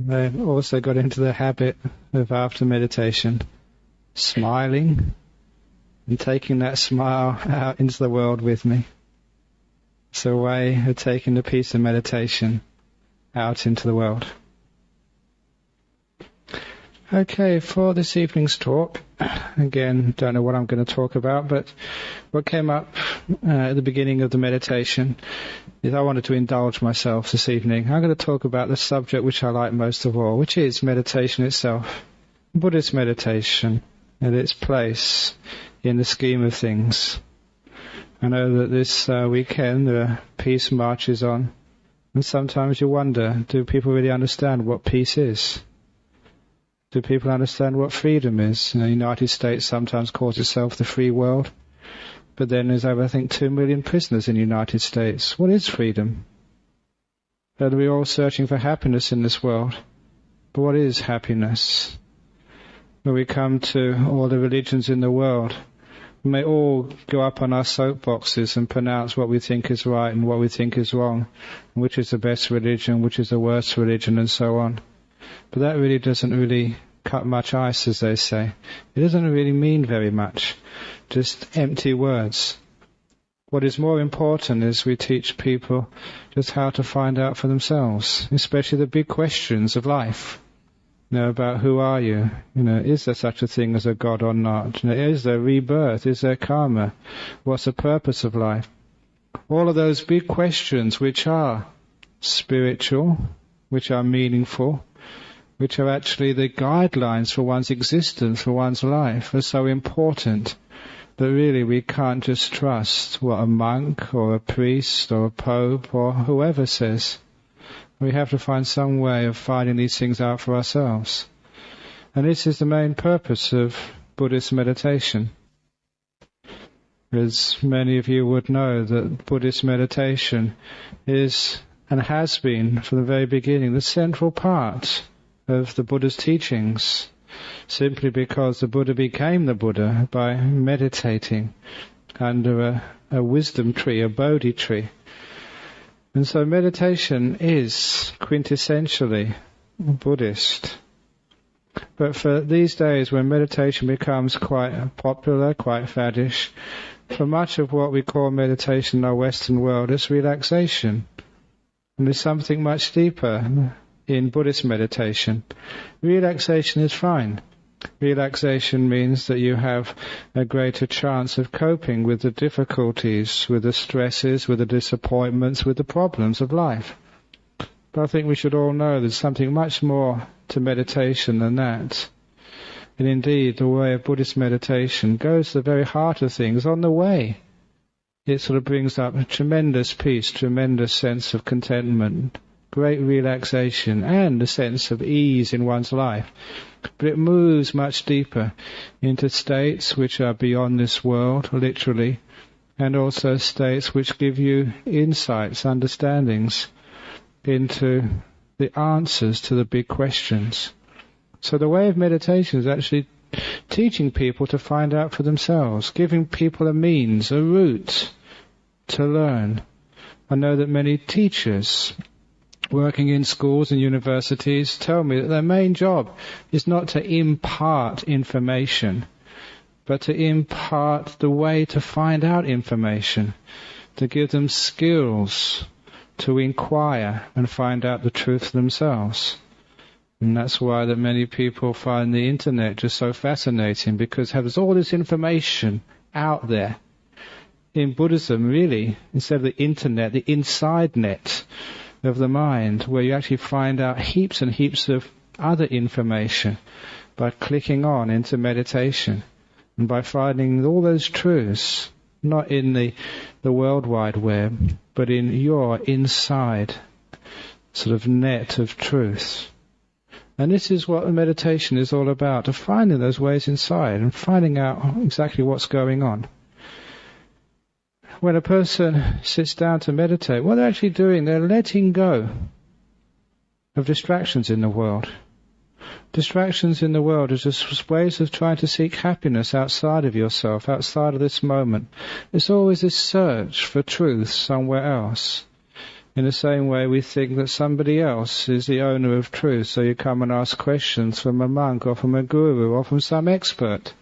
They've also got into the habit of, after meditation, smiling and taking that smile out into the world with me. It's a way of taking the piece of meditation out into the world. Okay, for this evening's talk, again, don't know what I'm going to talk about, but what came up at the beginning of the meditation is I wanted to indulge myself this evening. I'm going to talk about the subject which I like most of all, which is meditation itself, Buddhist meditation and its place in the scheme of things. I know that this weekend the peace march is on, and sometimes you wonder, do people really understand what peace is? Do people understand what freedom is? The United States sometimes calls itself the free world, but then there's over, I think, 2 million prisoners in the United States. What is freedom? That we're all searching for happiness in this world. But what is happiness? When we come to all the religions in the world, we may all go up on our soapboxes and pronounce what we think is right and what we think is wrong, which is the best religion, which is the worst religion, and so on. But that really doesn't really cut much ice, as they say. It doesn't really mean very much. Just empty words. What is more important is we teach people just how to find out for themselves, especially the big questions of life. About who are you? Is there such a thing as a God or not? Is there rebirth? Is there karma? What's the purpose of life? All of those big questions which are spiritual, which are meaningful, which are actually the guidelines for one's existence, for one's life, are so important that really we can't just trust what a monk or a priest or a pope or whoever says. We have to find some way of finding these things out for ourselves. And this is the main purpose of Buddhist meditation. As many of you would know, that Buddhist meditation is and has been from the very beginning the central part of the Buddha's teachings, simply because the Buddha became the Buddha by meditating under a wisdom tree, a Bodhi tree. And so meditation is quintessentially Buddhist. But for these days when meditation becomes quite popular, quite faddish, for much of what we call meditation in our Western world, it's relaxation. And there's something much deeper in Buddhist meditation. Relaxation is fine. Relaxation means that you have a greater chance of coping with the difficulties, with the stresses, with the disappointments, with the problems of life. But I think we should all know there's something much more to meditation than that. And indeed, the way of Buddhist meditation goes to the very heart of things. On the way, it sort of brings up a tremendous peace, tremendous sense of contentment, great relaxation, and a sense of ease in one's life. But it moves much deeper into states which are beyond this world, literally, and also states which give you insights, understandings into the answers to the big questions. So the way of meditation is actually teaching people to find out for themselves, giving people a means, a route to learn. I know that many teachers working in schools and universities tell me that their main job is not to impart information, but to impart the way to find out information, to give them skills to inquire and find out the truth for themselves. And that's why that many people find the internet just so fascinating, because there's all this information out there. In Buddhism, really, instead of the internet, the inside net of the mind, where you actually find out heaps and heaps of other information by clicking on into meditation and by finding all those truths, not in the World Wide Web, but in your inside sort of net of truth. And this is what meditation is all about, of finding those ways inside and finding out exactly what's going on. When a person sits down to meditate, what they're actually doing, they're letting go of distractions in the world. Distractions in the world are just ways of trying to seek happiness outside of yourself, outside of this moment. There's always this search for truth somewhere else. In the same way, we think that somebody else is the owner of truth, so you come and ask questions from a monk or from a guru or from some expert.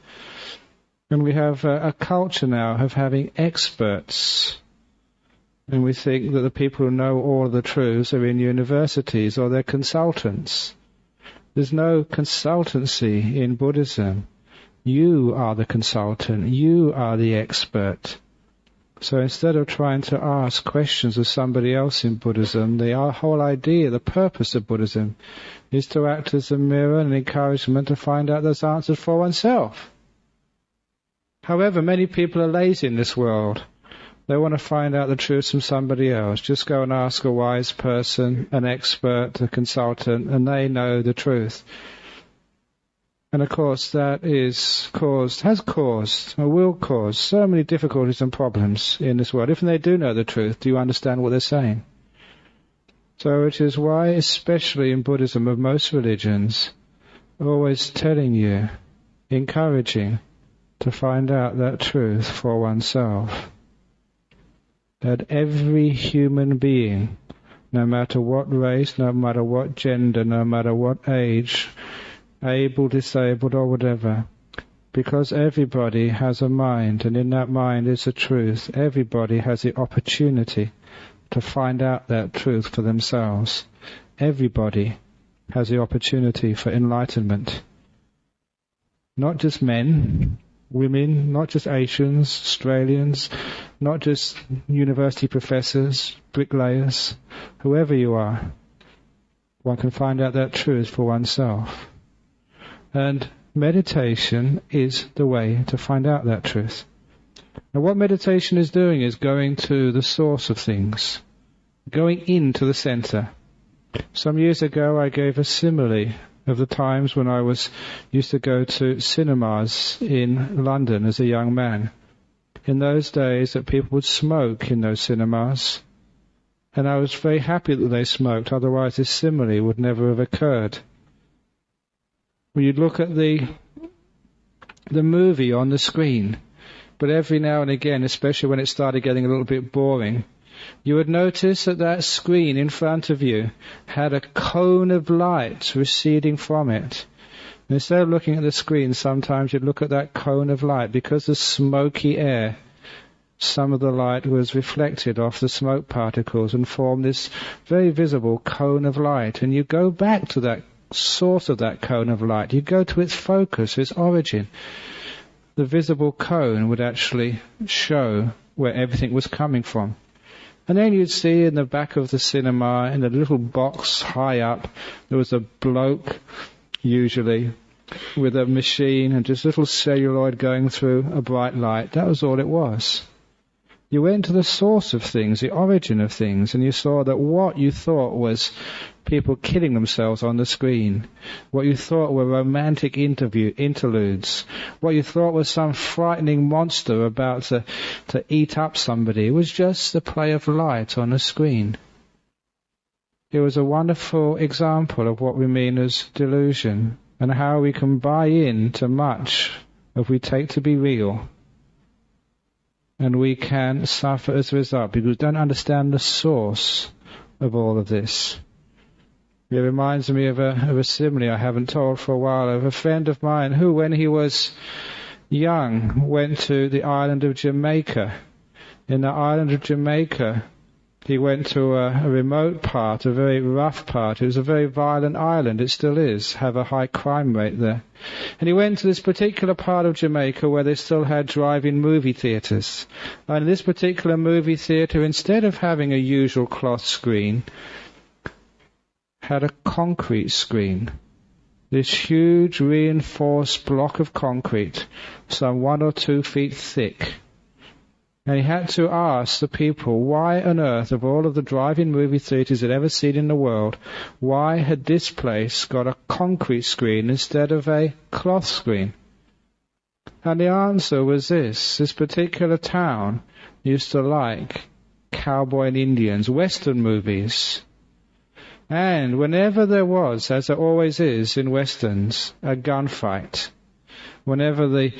And we have a culture now of having experts. And we think that the people who know all the truths are in universities or they're consultants. There's no consultancy in Buddhism. You are the consultant. You are the expert. So instead of trying to ask questions of somebody else in Buddhism, the whole idea, the purpose of Buddhism, is to act as a mirror and encouragement to find out those answers for oneself. However, many people are lazy in this world. They want to find out the truth from somebody else. Just go and ask a wise person, an expert, a consultant, and they know the truth. And of course that has caused, or will cause, so many difficulties and problems in this world. If they do know the truth, do you understand what they're saying? So it is why, especially in Buddhism of most religions, always telling you, encouraging, to find out that truth for oneself. That every human being, no matter what race, no matter what gender, no matter what age, able, disabled, or whatever, because everybody has a mind, and in that mind is the truth. Everybody has the opportunity to find out that truth for themselves. Everybody has the opportunity for enlightenment. Not just men, women, not just Asians, Australians, not just university professors, bricklayers, whoever you are, one can find out that truth for oneself. And meditation is the way to find out that truth. And what meditation is doing is going to the source of things, going into the center. Some years ago I gave a simile of the times when I used to go to cinemas in London as a young man. In those days that people would smoke in those cinemas, and I was very happy that they smoked, otherwise this simile would never have occurred. When you'd look at the movie on the screen, but every now and again, especially when it started getting a little bit boring, you would notice that that screen in front of you had a cone of light receding from it. And instead of looking at the screen, sometimes you'd look at that cone of light. Because the smoky air, some of the light was reflected off the smoke particles and formed this very visible cone of light. And you go back to that source of that cone of light. You go to its focus, its origin. The visible cone would actually show where everything was coming from. And then you'd see in the back of the cinema, in a little box high up, there was a bloke, usually, with a machine and just little celluloid going through a bright light. That was all it was. You went to the source of things, the origin of things, and you saw that what you thought was people killing themselves on the screen, what you thought were romantic interludes, what you thought was some frightening monster about to eat up somebody, was just the play of light on a screen. It was a wonderful example of what we mean as delusion, and how we can buy into much of we take to be real. And we can suffer as a result because we don't understand the source of all of this. It reminds me of a simile I haven't told for a while, of a friend of mine who, when he was young, went to the island of Jamaica. In the island of Jamaica, he went to a remote part, a very rough part. It was a very violent island. It still is, have a high crime rate there. And he went to this particular part of Jamaica where they still had drive-in movie theatres. And in this particular movie theatre, instead of having a usual cloth screen, had a concrete screen. This huge reinforced block of concrete, some 1 or 2 feet thick. And he had to ask the people, why on earth, of all of the drive-in movie theatres they'd ever seen in the world, why had this place got a concrete screen instead of a cloth screen? And the answer was this particular town used to like cowboy and Indians, Western movies. And whenever there was, as there always is in Westerns, a gunfight, whenever the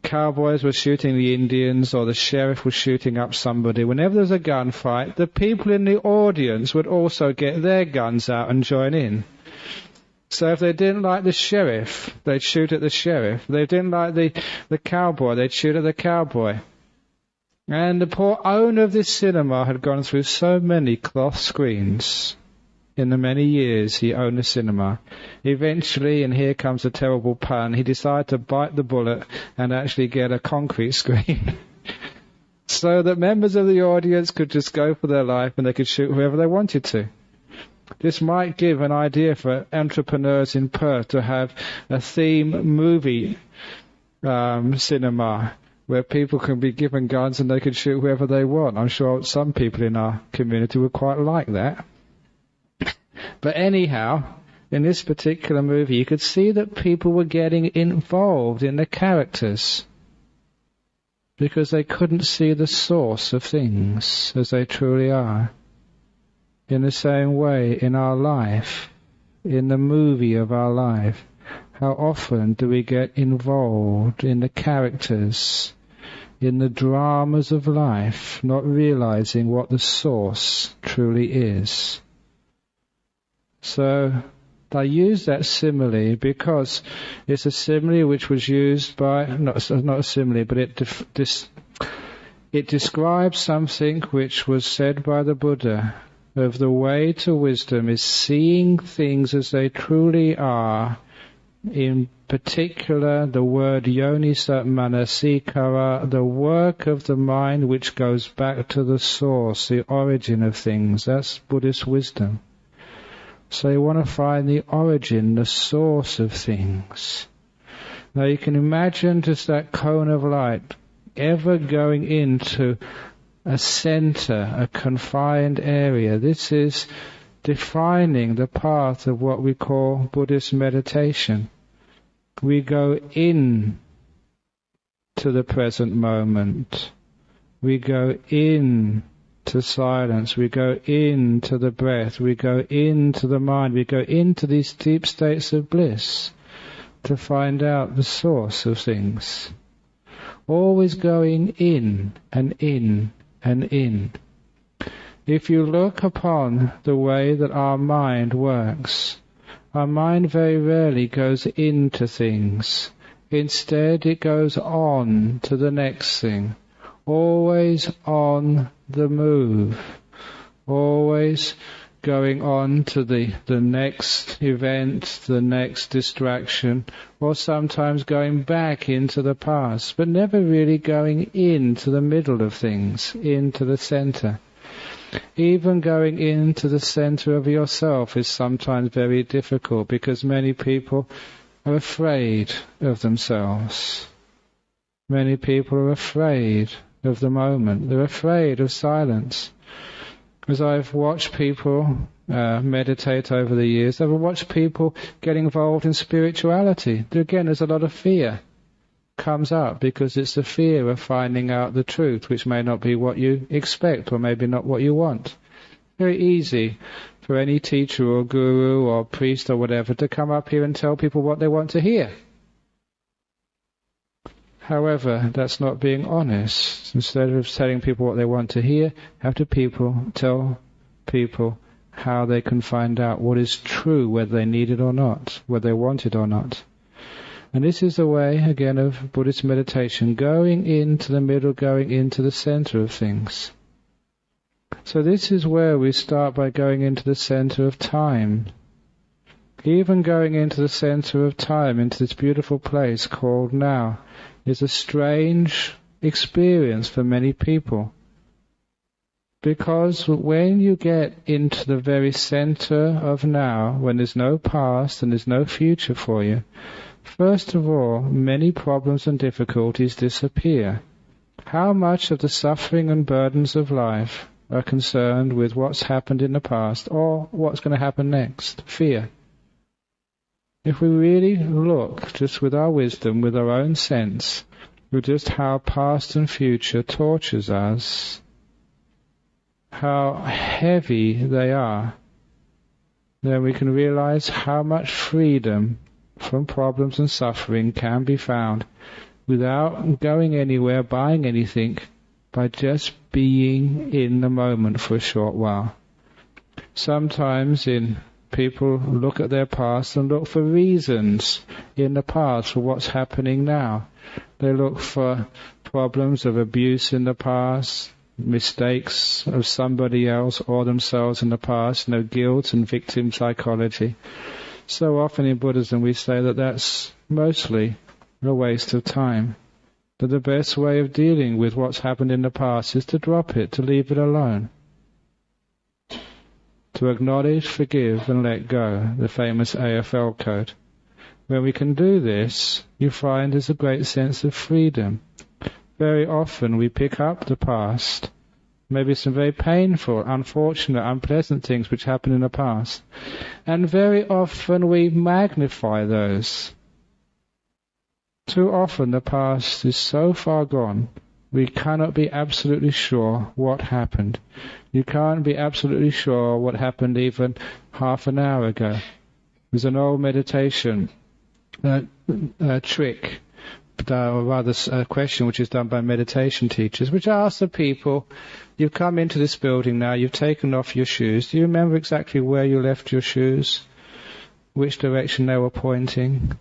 cowboys were shooting the Indians or the sheriff was shooting up somebody, whenever there's a gunfight, the people in the audience would also get their guns out and join in. So if they didn't like the sheriff, they'd shoot at the sheriff. If they didn't like the cowboy, they'd shoot at the cowboy. And the poor owner of this cinema had gone through so many cloth screens in the many years he owned the cinema. Eventually, and here comes a terrible pun, he decided to bite the bullet and actually get a concrete screen so that members of the audience could just go for their life and they could shoot whoever they wanted to. This might give an idea for entrepreneurs in Perth to have a theme movie cinema where people can be given guns and they can shoot whoever they want. I'm sure some people in our community would quite like that. But anyhow, in this particular movie, you could see that people were getting involved in the characters because they couldn't see the source of things as they truly are. In the same way, in our life, in the movie of our life, how often do we get involved in the characters, in the dramas of life, not realizing what the source truly is? So I use that simile because it's a simile which was used by, not a simile, but it describes something which was said by the Buddha, of the way to wisdom is seeing things as they truly are. In particular, the word yonisa manasikara, the work of the mind which goes back to the source, the origin of things. That's Buddhist wisdom. So you want to find the origin, the source of things. Now you can imagine just that cone of light ever going into a center, a confined area. This is defining the path of what we call Buddhist meditation. We go in to the present moment. We go in to silence. We go into the breath. We go into the mind. We go into these deep states of bliss to find out the source of things. Always going in and in and in. If you look upon the way that our mind works, our mind very rarely goes into things. Instead, it goes on to the next thing. Always on the move. Always going on to the next event, the next distraction, or sometimes going back into the past, but never really going into the middle of things, into the center. Even going into the center of yourself is sometimes very difficult because many people are afraid of themselves. Many people are afraid of the moment. They're afraid of silence. As I've watched people meditate over the years, I've watched people get involved in spirituality. Again, there's a lot of fear comes up because it's the fear of finding out the truth, which may not be what you expect or maybe not what you want. Very easy for any teacher or guru or priest or whatever to come up here and tell people what they want to hear. However, that's not being honest. Instead of telling people what they want to hear, how do people tell people how they can find out what is true, whether they need it or not, whether they want it or not. And this is the way, again, of Buddhist meditation, going into the middle, going into the center of things. So this is where we start by going into the center of time. Even going into the center of time, into this beautiful place called now, is a strange experience for many people. Because when you get into the very center of now, when there's no past and there's no future for you, first of all, many problems and difficulties disappear. How much of the suffering and burdens of life are concerned with what's happened in the past or what's going to happen next? Fear. If we really look just with our wisdom, with our own sense, with just how past and future tortures us, how heavy they are, then we can realize how much freedom from problems and suffering can be found without going anywhere, buying anything, by just being in the moment for a short while. Sometimes people look at their past and look for reasons in the past for what's happening now. They look for problems of abuse in the past, mistakes of somebody else or themselves in the past, guilt and victim psychology. So often in Buddhism we say that that's mostly a waste of time. That the best way of dealing with what's happened in the past is to drop it, to leave it alone. To acknowledge, forgive and let go, the famous AFL code. When we can do this, you find there's a great sense of freedom. Very often we pick up the past, maybe some very painful, unfortunate, unpleasant things which happened in the past, and very often we magnify those. Too often the past is so far gone, we cannot be absolutely sure what happened. You can't be absolutely sure what happened even half an hour ago. There's an old meditation trick, or rather a question which is done by meditation teachers, which asks the people, you've come into this building now, you've taken off your shoes. Do you remember exactly where you left your shoes? Which direction they were pointing?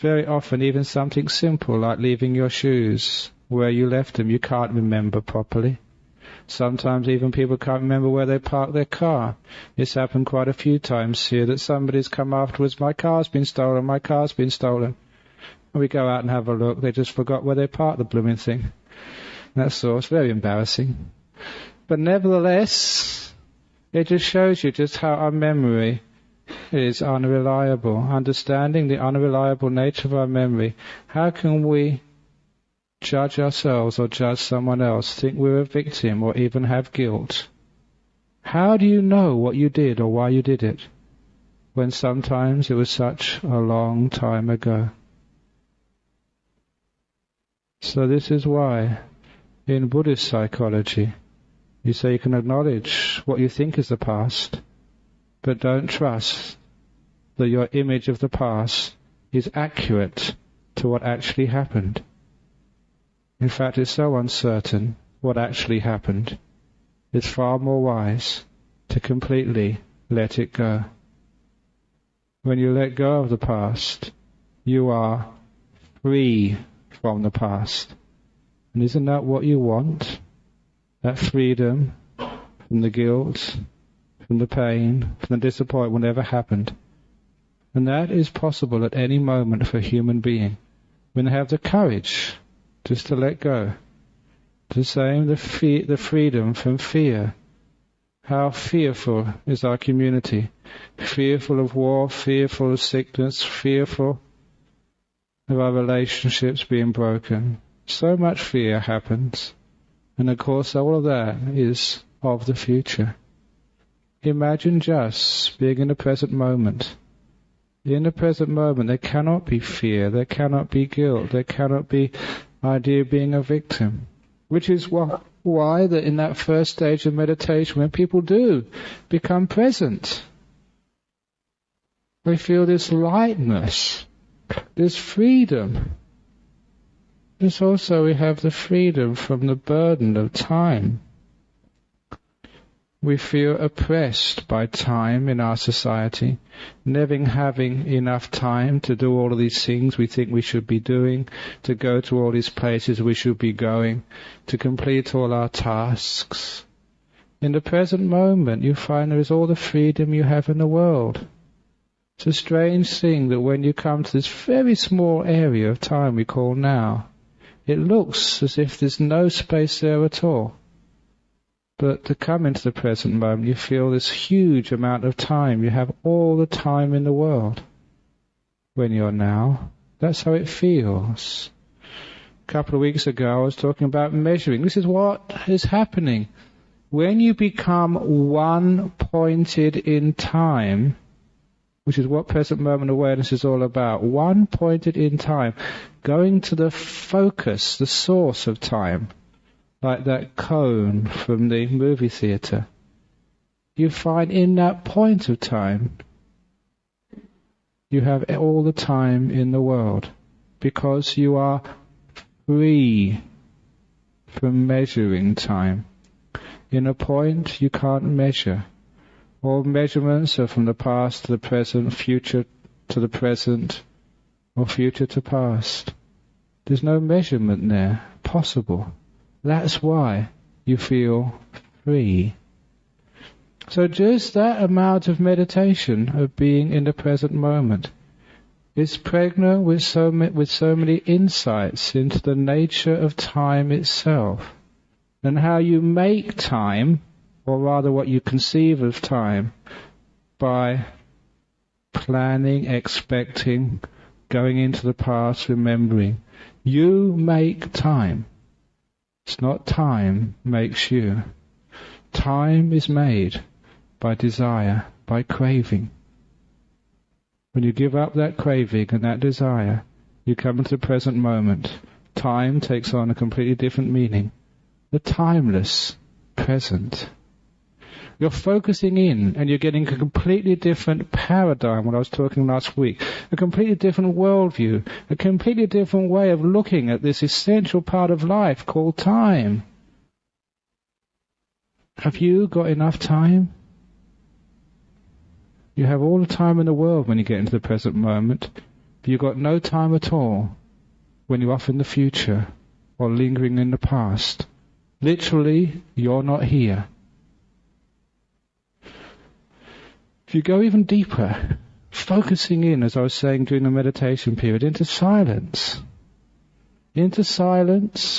Very often, even something simple like leaving your shoes, where you left them, you can't remember properly. Sometimes even people can't remember where they parked their car. It's happened quite a few times here that somebody's come afterwards, my car's been stolen, my car's been stolen. And we go out and have a look, they just forgot where they parked the blooming thing. That's all, it's very embarrassing. But nevertheless, it just shows you just how our memory is unreliable. Understanding the unreliable nature of our memory, how can we judge ourselves or judge someone else, think we're a victim or even have guilt? How do you know what you did or why you did it, when sometimes it was such a long time ago? So this is why in Buddhist psychology you say you can acknowledge what you think is the past, but don't trust that your image of the past is accurate to what actually happened. In fact, it's so uncertain what actually happened, it's far more wise to completely let it go. When you let go of the past, you are free from the past. And isn't that what you want? That freedom from the guilt, from the pain, from the disappointment, whatever happened. And that is possible at any moment for a human being, when they have the courage just to let go. The same, the freedom from fear. How fearful is our community? Fearful of war, fearful of sickness, fearful of our relationships being broken. So much fear happens. And of course all of that is of the future. Imagine just being in the present moment. In the present moment there cannot be fear, there cannot be guilt, there cannot be idea of being a victim. Which is why that in that first stage of meditation, when people do become present, they feel this lightness, this freedom. This also we have the freedom from the burden of time. We feel oppressed by time in our society, never having enough time to do all of these things we think we should be doing, to go to all these places we should be going, to complete all our tasks. In the present moment you find there is all the freedom you have in the world. It's a strange thing that when you come to this very small area of time we call now, it looks as if there's no space there at all. But to come into the present moment, you feel this huge amount of time. You have all the time in the world when you're now. That's how it feels. A couple of weeks ago, I was talking about measuring. This is what is happening. When you become one-pointed in time, which is what present moment awareness is all about, one-pointed in time, going to the focus, the source of time, like that cone from the movie theatre, you find in that point of time you have all the time in the world. because you are free from measuring time. In a point you can't measure. All measurements are from the past to the present, future to the present, or future to past. There's no measurement there possible. That's why you feel free. So just that amount of meditation, of being in the present moment, is pregnant with so many insights into the nature of time itself, and how you make time, or rather what you conceive of time, by planning, expecting, going into the past, remembering. You make time. It's not time makes you. Time is made by desire, by craving. When you give up that craving and that desire, you come into the present moment. Time takes on a completely different meaning. The timeless present. You're focusing in and you're getting a completely different paradigm, what I was talking last week, a completely different worldview, a completely different way of looking at this essential part of life called time. Have you got enough time? You have all the time in the world when you get into the present moment, but you've got no time at all when you're off in the future or lingering in the past. Literally, you're not here. If you go even deeper, focusing in, as I was saying during the meditation period, into silence,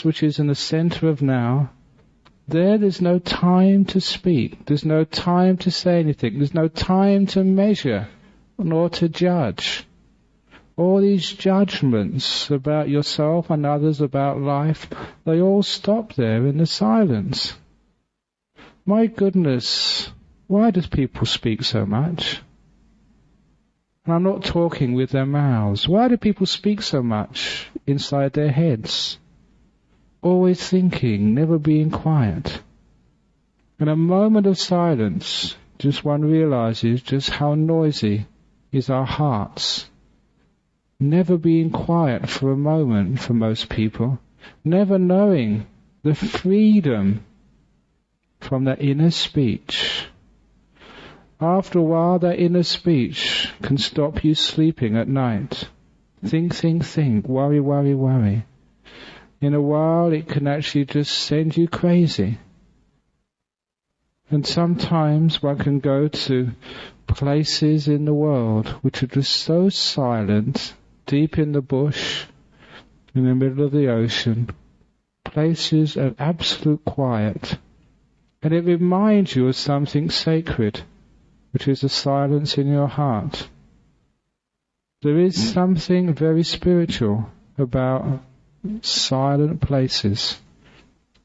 which is in the center of now, there's no time to speak, there's no time to say anything, there's no time to measure nor to judge. All these judgments about yourself and others, about life, they all stop there in the silence. My goodness, why does people speak so much? And I'm not talking with their mouths. Why do people speak so much inside their heads? Always thinking, never being quiet. In a moment of silence, just one realizes just how noisy is our hearts. Never being quiet for a moment for most people. Never knowing the freedom from that inner speech. After a while, that inner speech can stop you sleeping at night. Think, worry. In a while, it can actually just send you crazy. And sometimes one can go to places in the world which are just so silent, deep in the bush, in the middle of the ocean, places of absolute quiet. And it reminds you of something sacred, which is the silence in your heart. There is something very spiritual about silent places,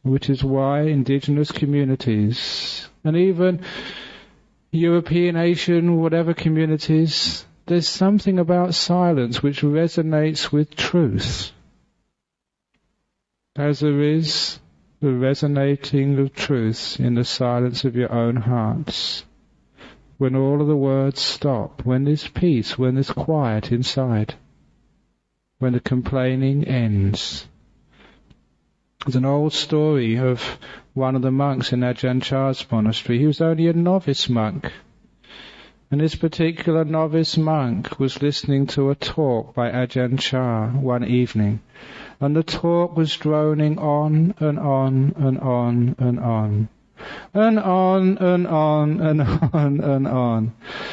which is why indigenous communities, and even European, Asian, whatever communities, there's something about silence which resonates with truth, as there is the resonating of truth in the silence of your own hearts. When all of the words stop, when there's peace, when there's quiet inside, when the complaining ends. There's an old story of one of the monks in Ajahn Brahm's monastery. He was only a novice monk. And this particular novice monk was listening to a talk by Ajahn Brahm one evening. And the talk was droning on and on and on and on. And on and on and on and on.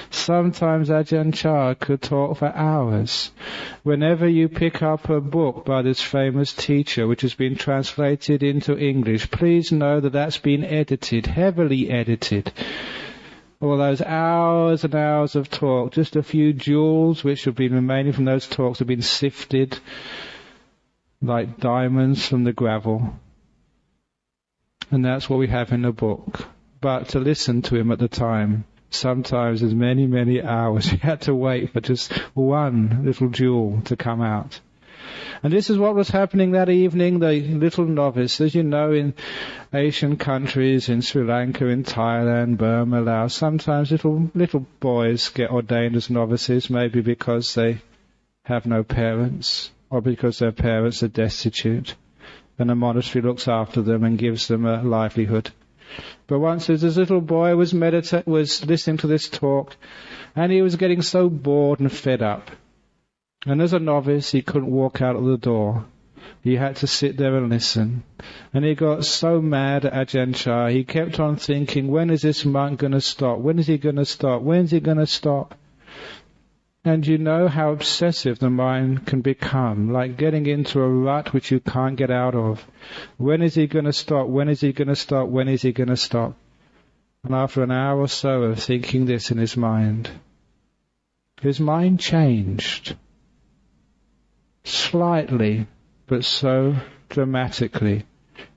Sometimes Ajahn Brahm could talk for hours. Whenever you pick up a book by this famous teacher which has been translated into English, please know that that's been edited, heavily edited. All those hours and hours of talk, just a few jewels which have been remaining from those talks have been sifted like diamonds from the gravel. And that's what we have in the book. But to listen to him at the time, sometimes there's many, many hours. You had to wait for just one little jewel to come out. And this is what was happening that evening. The little novice, as you know, in Asian countries, in Sri Lanka, in Thailand, Burma, Laos, sometimes little boys get ordained as novices, maybe because they have no parents. or because their parents are destitute, and the monastery looks after them and gives them a livelihood. But once this little boy was listening to this talk, and he was getting so bored and fed up. And as a novice, he couldn't walk out of the door. He had to sit there and listen. And he got so mad at Ajahn Chah, he kept on thinking, when is this monk going to stop? When is he going to stop? When is he going to stop? And you know how obsessive the mind can become, like getting into a rut which you can't get out of. When is he going to stop? When is he going to stop? When is he going to stop? And after an hour or so of thinking this in his mind changed. Slightly, but so dramatically.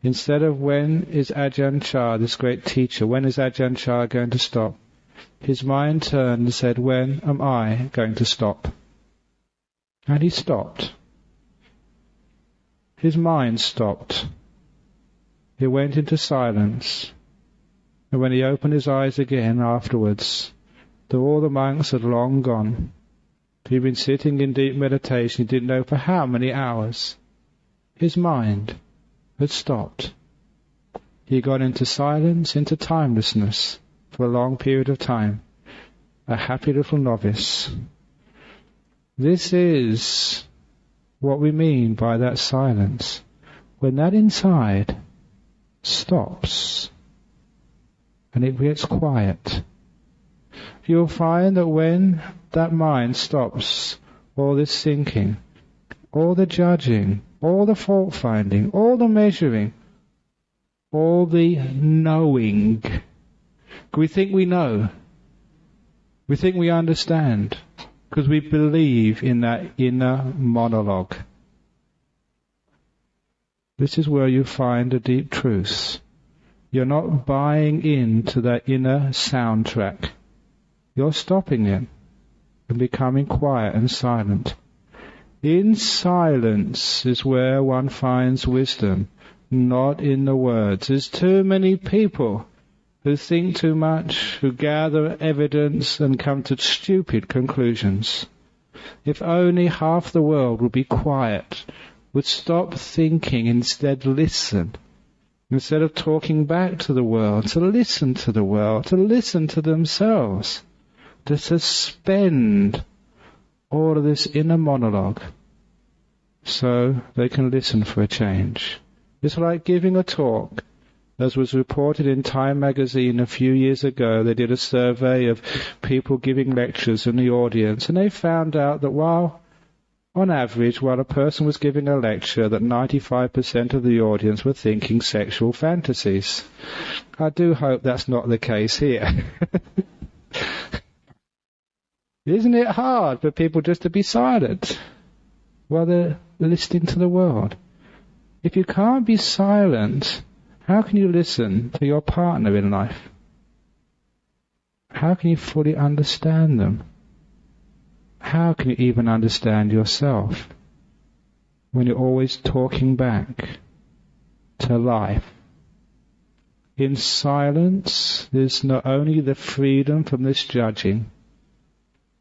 Instead of when is Ajahn Chah, this great teacher, when is Ajahn Chah going to stop? His mind turned and said, when am I going to stop? And he stopped. His mind stopped. He went into silence. And when he opened his eyes again afterwards, though all the monks had long gone, he'd been sitting in deep meditation, he didn't know for how many hours. His mind had stopped. He got into silence, into timelessness, for a long period of time. A happy little novice. This is what we mean by that silence. When that inside stops and it gets quiet, you'll find that when that mind stops, all this thinking, all the judging, all the fault finding, all the measuring, all the knowing. We think we know. We think we understand because we believe in that inner monologue. This is where you find the deep truth. You're not buying into that inner soundtrack. You're stopping it and becoming quiet and silent. In silence is where one finds wisdom, not in the words. There's too many people who think too much, who gather evidence and come to stupid conclusions. If only half the world would be quiet, would stop thinking, instead listen. Instead of talking back to the world, to listen to the world, to listen to themselves, to suspend all of this inner monologue so they can listen for a change. It's like giving a talk. As was reported in Time magazine a few years ago, they did a survey of people giving lectures in the audience, and they found out that on average, while a person was giving a lecture, that 95% of the audience were thinking sexual fantasies. I do hope that's not the case here. Isn't it hard for people just to be silent while they're listening to the world? If you can't be silent, how can you listen to your partner in life? How can you fully understand them? How can you even understand yourself when you're always talking back to life? In silence, there's not only the freedom from this judging,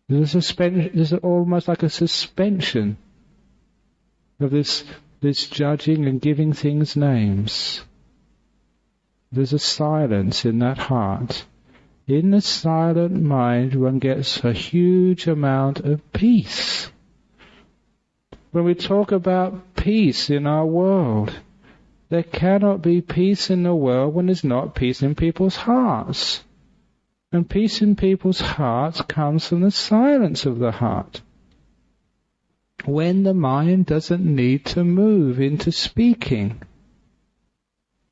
there's almost like a suspension of this judging and giving things names. There's a silence in that heart. In the silent mind, one gets a huge amount of peace. When we talk about peace in our world, there cannot be peace in the world when there's not peace in people's hearts. And peace in people's hearts comes from the silence of the heart. When the mind doesn't need to move into speaking,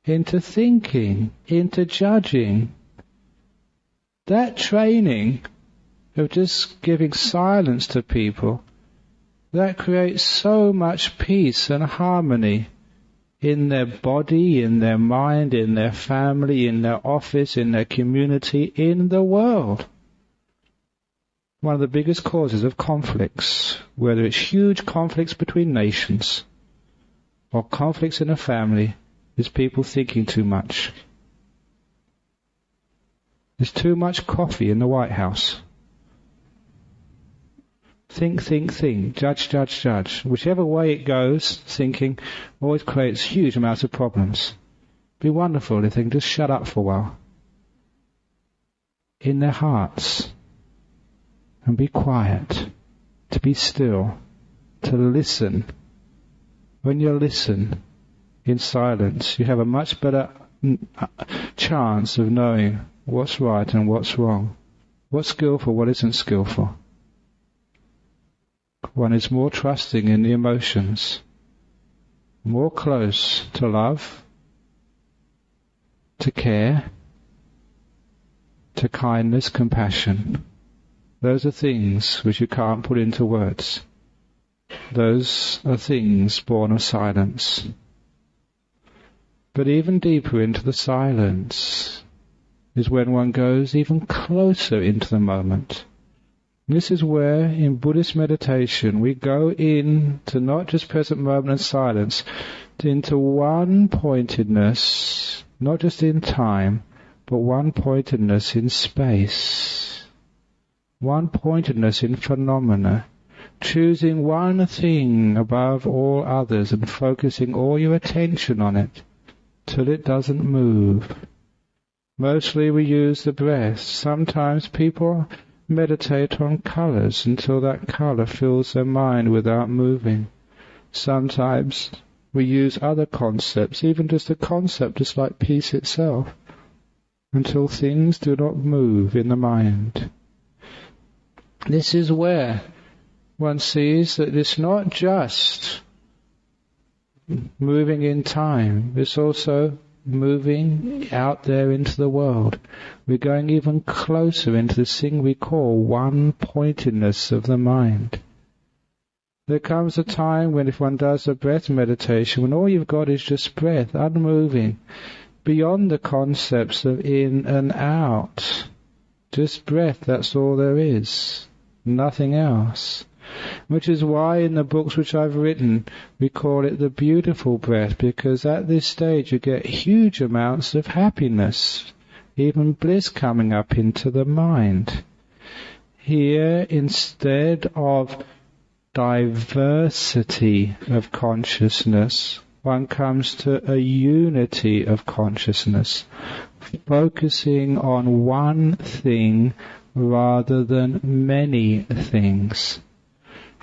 into thinking, into judging. That training of just giving silence to people, that creates so much peace and harmony in their body, in their mind, in their family, in their office, in their community, in the world. One of the biggest causes of conflicts, whether it's huge conflicts between nations or conflicts in a family, is people thinking too much. There's too much coffee in the White House. Think, judge. Whichever way it goes, thinking always creates huge amounts of problems. Be wonderful if they can just shut up for a while in their hearts and be quiet, to be still, to listen. When you listen in silence, you have a much better chance of knowing what's right and what's wrong, what's skillful, what isn't skillful. One is more trusting in the emotions, more close to love, to care, to kindness, compassion. Those are things which you can't put into words. Those are things born of silence. But even deeper into the silence is when one goes even closer into the moment. This is where, in Buddhist meditation, we go into not just present moment and silence, into one-pointedness, not just in time, but one-pointedness in space, one-pointedness in phenomena, choosing one thing above all others and focusing all your attention on it till it doesn't move. Mostly we use the breath. Sometimes people meditate on colours until that colour fills their mind without moving. Sometimes we use other concepts, even just a concept just like peace itself, until things do not move in the mind. This is where one sees that it's not just moving in time, it's also moving out there into the world. We're going even closer into this thing we call one-pointedness of the mind. There comes a time when if one does a breath meditation, when all you've got is just breath, unmoving, beyond the concepts of in and out. Just breath, that's all there is. Nothing else. Which is why in the books which I've written, we call it the beautiful breath, because at this stage you get huge amounts of happiness, even bliss coming up into the mind. Here, instead of diversity of consciousness, one comes to a unity of consciousness, focusing on one thing rather than many things.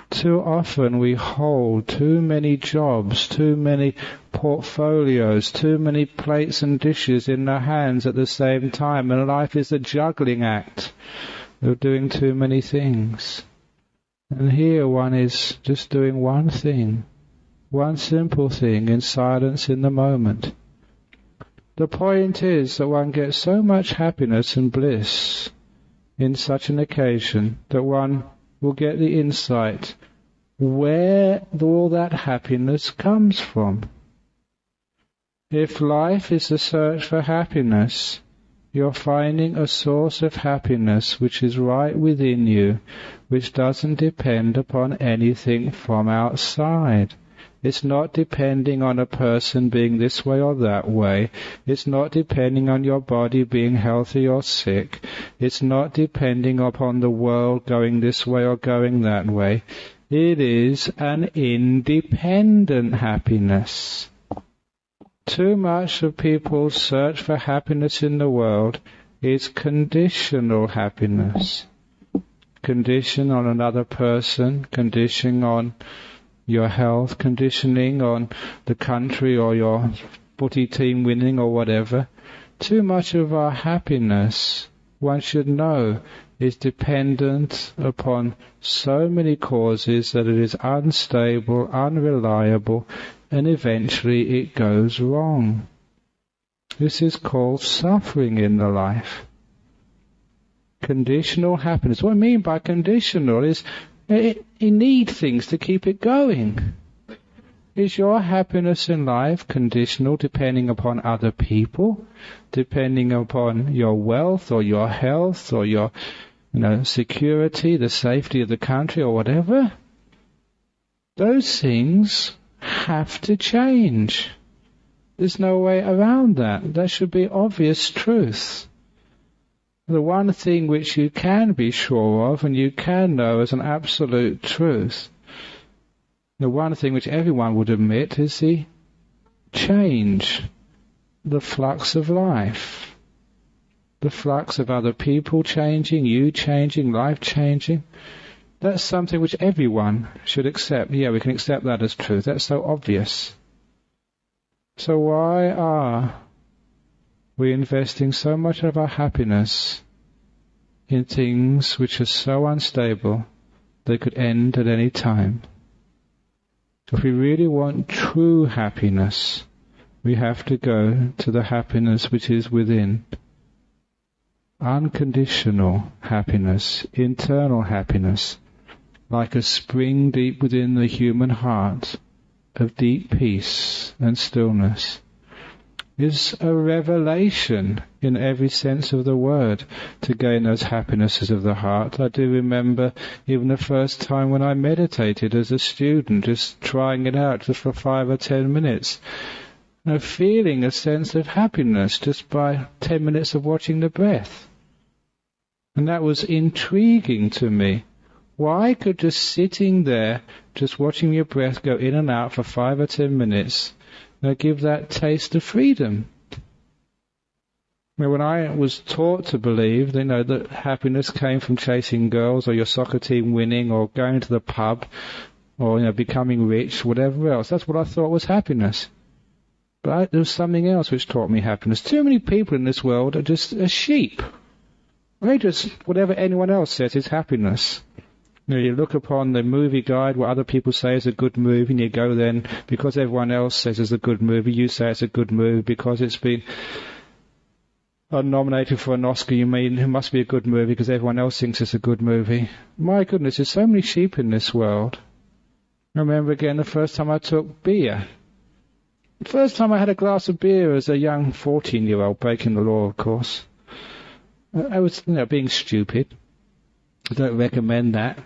Too often we hold too many jobs, too many portfolios, too many plates and dishes in our hands at the same time, and life is a juggling act of doing too many things. And here one is just doing one thing, one simple thing in silence in the moment. The point is that one gets so much happiness and bliss in such an occasion that one will get the insight where all that happiness comes from. If life is the search for happiness, you're finding a source of happiness which is right within you, which doesn't depend upon anything from outside. It's not depending on a person being this way or that way. It's not depending on your body being healthy or sick. It's not depending upon the world going this way or going that way. It is an independent happiness. Too much of people's search for happiness in the world is conditional happiness. Condition on another person, conditioning on your health, conditioning on the country or your footy team winning or whatever. Too much of our happiness, one should know, is dependent upon so many causes that it is unstable, unreliable, and eventually it goes wrong. This is called suffering in the life. Conditional happiness. What I mean by conditional is you need things to keep it going. Is your happiness in life conditional depending upon other people, depending upon your wealth or your health or your security, the safety of the country or whatever? Those things have to change. There's no way around that. That should be obvious truth. The one thing which you can be sure of and you can know as an absolute truth, the one thing which everyone would admit, is the change, the flux of life, the flux of other people changing, you changing, life changing. That's something which everyone should accept. Yeah, we can accept that as truth. That's so obvious. So why are we investing so much of our happiness in things which are so unstable they could end at any time? If we really want true happiness, we have to go to the happiness which is within. Unconditional happiness, internal happiness, like a spring deep within the human heart of deep peace and stillness, is a revelation in every sense of the word to gain those happinesses of the heart. I do remember even the first time when I meditated as a student, just trying it out just for 5 or 10 minutes, feeling a sense of happiness just by 10 minutes of watching the breath. And that was intriguing to me. Why could just sitting there, just watching your breath go in and out for 5 or 10 minutes, give that taste of freedom? When I was taught to believe, that happiness came from chasing girls, or your soccer team winning, or going to the pub, or becoming rich, whatever else, that's what I thought was happiness. But there was something else which taught me happiness. Too many people in this world are just a sheep. They just, whatever anyone else says is happiness. You look upon the movie guide, what other people say is a good movie, and you go then, because everyone else says it's a good movie, you say it's a good movie, because it's been nominated for an Oscar, you mean it must be a good movie because everyone else thinks it's a good movie. My goodness, there's so many sheep in this world. I remember again the first time I took beer. The first time I had a glass of beer as a young 14-year-old, breaking the law, of course. I was, being stupid. I don't recommend that.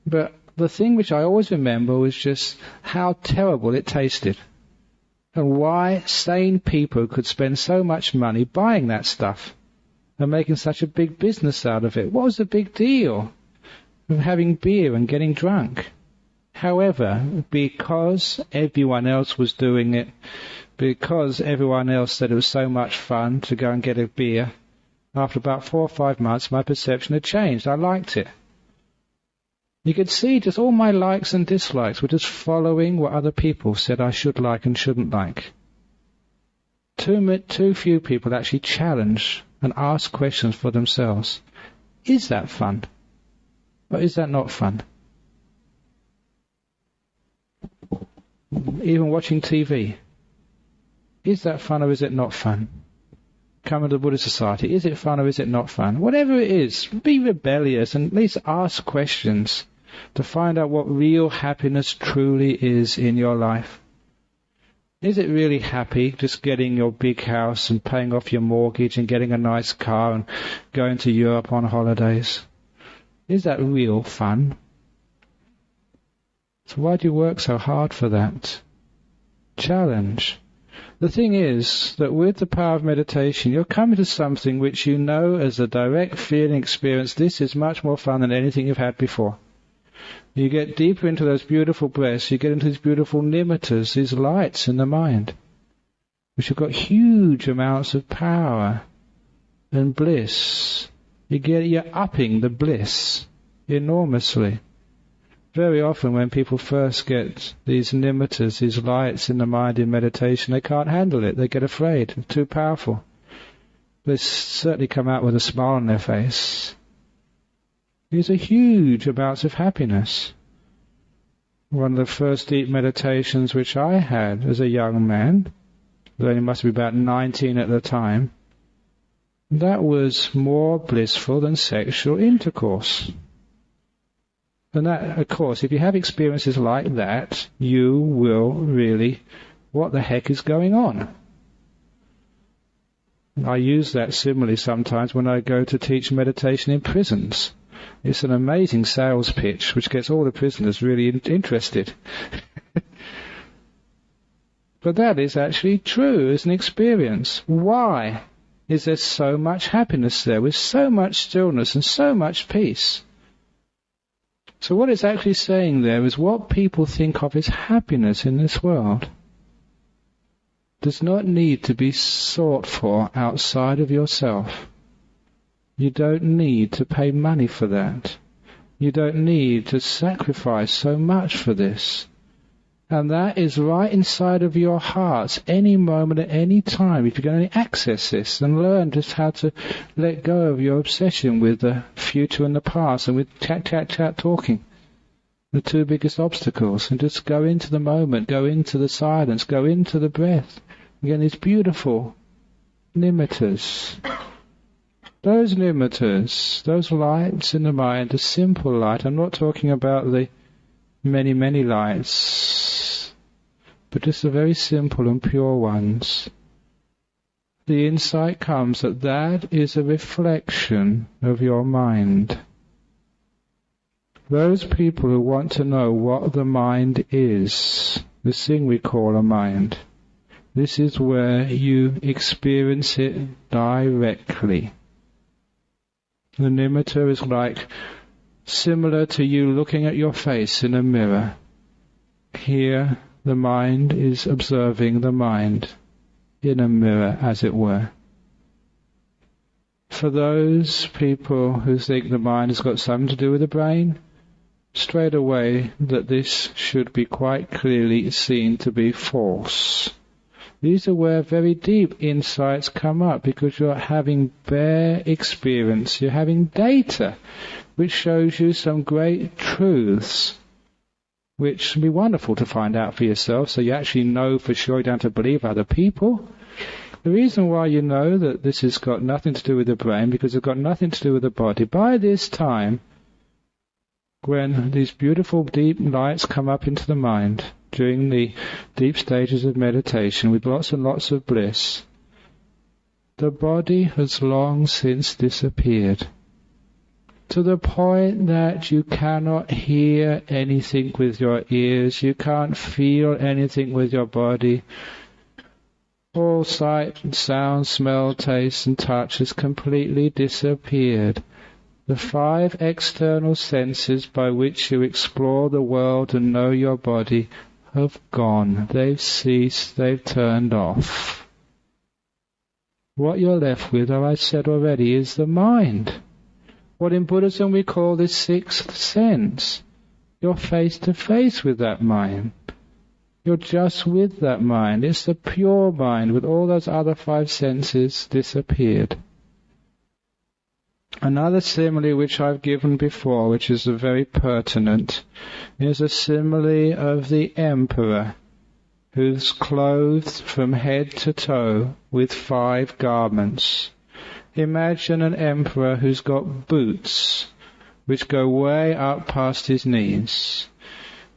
But the thing which I always remember was just how terrible it tasted. And why sane people could spend so much money buying that stuff and making such a big business out of it. What was the big deal of having beer and getting drunk? However, because everyone else was doing it, because everyone else said it was so much fun to go and get a beer, after about 4 or 5 months my perception had changed. I liked it. You could see just all my likes and dislikes were just following what other people said I should like and shouldn't like. Too few people actually challenge and ask questions for themselves. Is that fun? Or is that not fun? Even watching TV. Is that fun or is it not fun? Coming to the Buddhist Society. Is it fun or is it not fun? Whatever it is, be rebellious and at least ask questions to find out what real happiness truly is in your life. Is it really happy just getting your big house and paying off your mortgage and getting a nice car and going to Europe on holidays? Is that real fun? So why do you work so hard for that? Challenge. The thing is that with the power of meditation, you're coming to something which you know as a direct feeling experience. This is much more fun than anything you've had before. You get deeper into those beautiful breaths, you get into these beautiful nimittas, these lights in the mind, which have got huge amounts of power and bliss. You're upping the bliss enormously. Very often when people first get these nimittas, these lights in the mind in meditation, they can't handle it. They get afraid. It's too powerful. They certainly come out with a smile on their face. These are huge amounts of happiness. One of the first deep meditations which I had as a young man, I only must be about 19 at the time, that was more blissful than sexual intercourse. And that, of course, if you have experiences like that, you will really, what the heck is going on? I use that simile sometimes when I go to teach meditation in prisons. It's an amazing sales pitch which gets all the prisoners really interested. But that is actually true as an experience. Why? is there's so much happiness there, with so much stillness and so much peace. So what it's actually saying there is what people think of as happiness in this world does not need to be sought for outside of yourself. You don't need to pay money for that. You don't need to sacrifice so much for this. And that is right inside of your hearts, any moment, at any time. If you can only access this and learn just how to let go of your obsession with the future and the past, and with chat talking, the two biggest obstacles, and just go into the moment, go into the silence, go into the breath. Again, these beautiful nimittas. Those nimittas, those lights in the mind, the simple light. I'm not talking about the many, many lights, but just the very simple and pure ones. The insight comes that that is a reflection of your mind. Those people who want to know what the mind is, this thing we call a mind, this is where you experience it directly. The nimitta is like similar to you looking at your face in a mirror. Here the mind is observing the mind in a mirror, as it were. For those people who think the mind has got something to do with the brain, straight away that this should be quite clearly seen to be false. These are where very deep insights come up, because you're having bare experience, you're having data which shows you some great truths, which would be wonderful to find out for yourself, so you actually know for sure, you don't have to believe other people. The reason why you know that this has got nothing to do with the brain, because it's got nothing to do with the body. By this time, when these beautiful deep lights come up into the mind, during the deep stages of meditation with lots and lots of bliss, the body has long since disappeared, to the point that you cannot hear anything with your ears, you can't feel anything with your body. All sight, sound, smell, taste and touch has completely disappeared. The 5 external senses by which you explore the world and know your body have gone. They've ceased, they've turned off. What you're left with, as I said already, is the mind. What in Buddhism we call the 6th sense. You're face to face with that mind. You're just with that mind. It's the pure mind, with all those other 5 senses disappeared. Another simile which I've given before, which is very pertinent, is a simile of the emperor who's clothed from head to toe with 5 garments. Imagine an emperor who's got boots which go way up past his knees.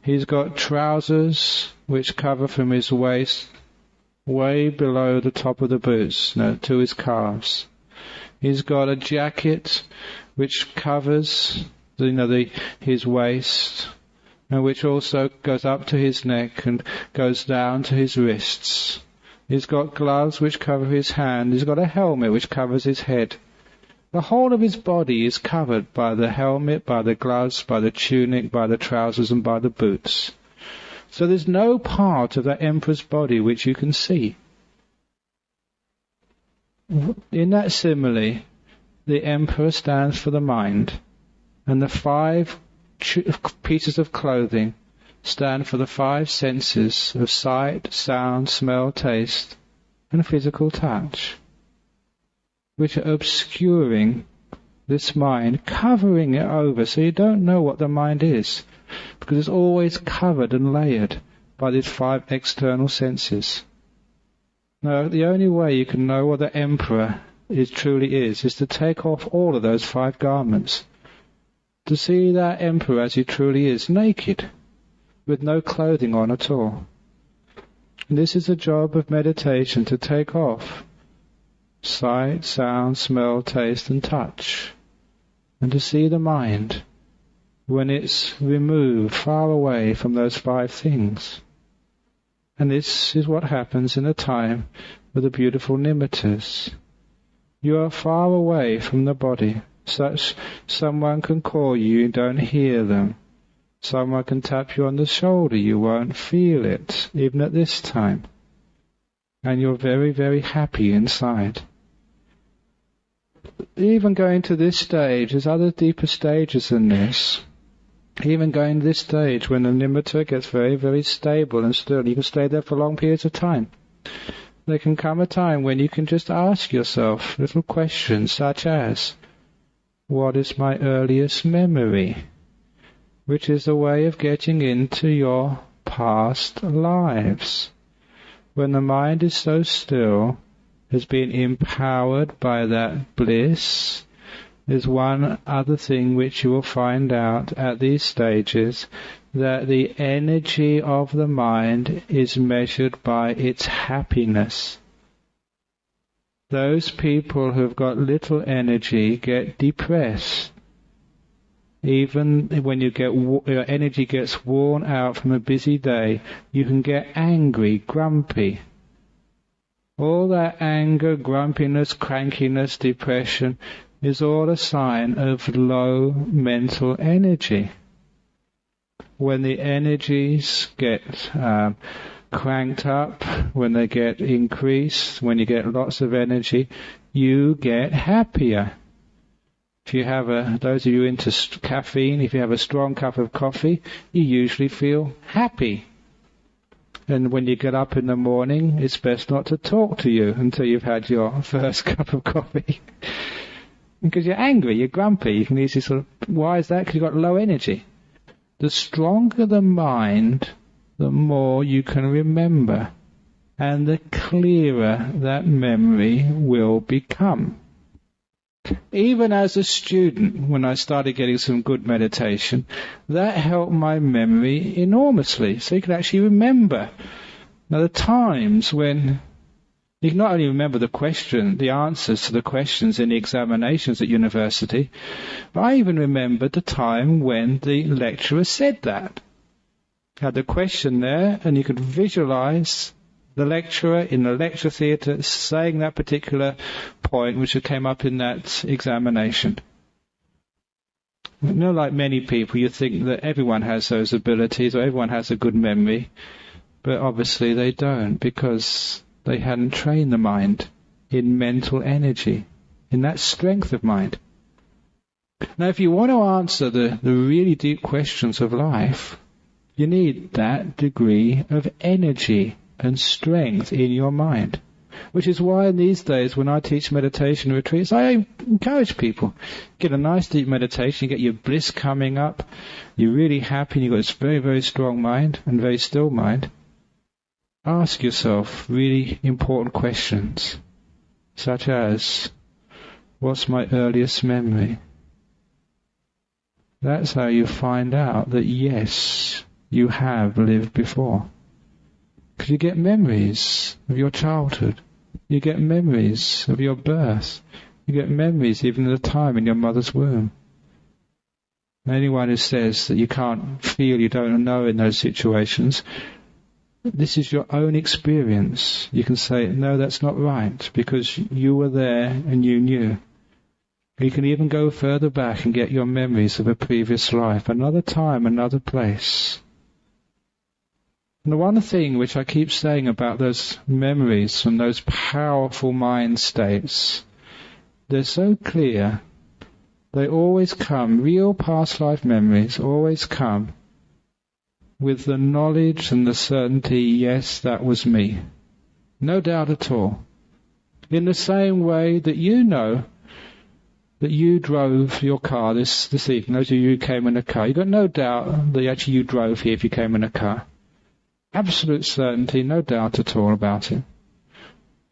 He's got trousers which cover from his waist way below the top of the boots, to his calves. He's got a jacket which covers his waist, and which also goes up to his neck and goes down to his wrists. He's got gloves which cover his hand. He's got a helmet which covers his head. The whole of his body is covered by the helmet, by the gloves, by the tunic, by the trousers and by the boots. So there's no part of that emperor's body which you can see. In that simile, the emperor stands for the mind, and the 5 pieces of clothing stand for the 5 senses of sight, sound, smell, taste, and physical touch, which are obscuring this mind, covering it over, so you don't know what the mind is, because it's always covered and layered by these 5 external senses. No, the only way you can know what the emperor truly is to take off all of those 5 garments. To see that emperor as he truly is, naked, with no clothing on at all. And this is the job of meditation, to take off sight, sound, smell, taste and touch, and to see the mind when it's removed far away from those 5 things. And this is what happens in a time with the beautiful nimittas. You are far away from the body. Someone can call you, you don't hear them. Someone can tap you on the shoulder, you won't feel it, even at this time. And you're very, very happy inside. Even going to this stage, there's other deeper stages than this. Even going to this stage, when the nimitta gets very, very stable and still, you can stay there for long periods of time. There can come a time when you can just ask yourself little questions such as, what is my earliest memory? Which is a way of getting into your past lives. When the mind is so still, has been empowered by that bliss, there's one other thing which you will find out at these stages, that the energy of the mind is measured by its happiness. Those people who've got little energy get depressed. Even when your energy gets worn out from a busy day, you can get angry, grumpy. All that anger, grumpiness, crankiness, depression is all a sign of low mental energy. When the energies get cranked up, when they get increased, when you get lots of energy, you get happier. If you have those of you into caffeine, if you have a strong cup of coffee, you usually feel happy. And when you get up in the morning, it's best not to talk to you until you've had your first cup of coffee. Because you're angry, you're grumpy, you can easily sort of, why is that? Because you've got low energy. The stronger the mind, the more you can remember, and the clearer that memory will become. Even as a student, when I started getting some good meditation, that helped my memory enormously. So you can actually remember. Now the times when you can not only remember the answers to the questions in the examinations at university, but I even remembered the time when the lecturer said that. Had the question there, and you could visualize the lecturer in the lecture theatre saying that particular point which came up in that examination. You know, like many people, you think that everyone has those abilities or everyone has a good memory, but obviously they don't, because they hadn't trained the mind in mental energy, in that strength of mind. Now, if you want to answer the really deep questions of life, you need that degree of energy and strength in your mind. Which is why in these days when I teach meditation retreats, I encourage people, get a nice deep meditation, you get your bliss coming up, you're really happy, and you've got this very, very strong mind and very still mind. Ask yourself really important questions, such as, what's my earliest memory? That's how you find out that yes, you have lived before. Because you get memories of your childhood. You get memories of your birth. You get memories even of the time in your mother's womb. Anyone who says that you can't feel, you don't know in those situations, this is your own experience. You can say, no, that's not right, because you were there and you knew. You can even go further back and get your memories of a previous life, another time, another place. And the one thing which I keep saying about those memories from those powerful mind states, they're so clear. They always come, real past life memories always come with the knowledge and the certainty, yes, that was me. No doubt at all. In the same way that you know that you drove your car this evening, those of you who came in a car, you've got no doubt that actually you drove here if you came in a car. Absolute certainty, no doubt at all about it.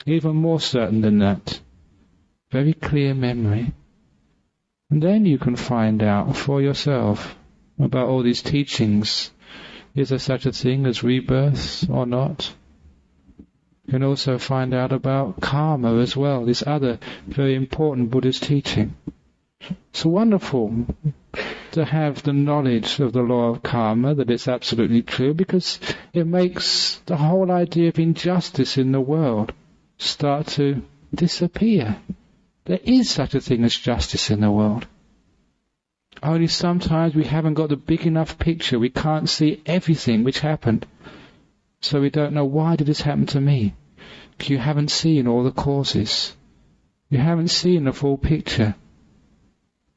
Even more certain than that. Very clear memory. And then you can find out for yourself about all these teachings. Is there such a thing as rebirth or not? You can also find out about karma as well, this other very important Buddhist teaching. It's wonderful to have the knowledge of the law of karma, that it's absolutely true, because it makes the whole idea of injustice in the world start to disappear. There is such a thing as justice in the world. Only sometimes we haven't got the big enough picture. We can't see everything which happened. So we don't know, why did this happen to me? Because you haven't seen all the causes. You haven't seen the full picture.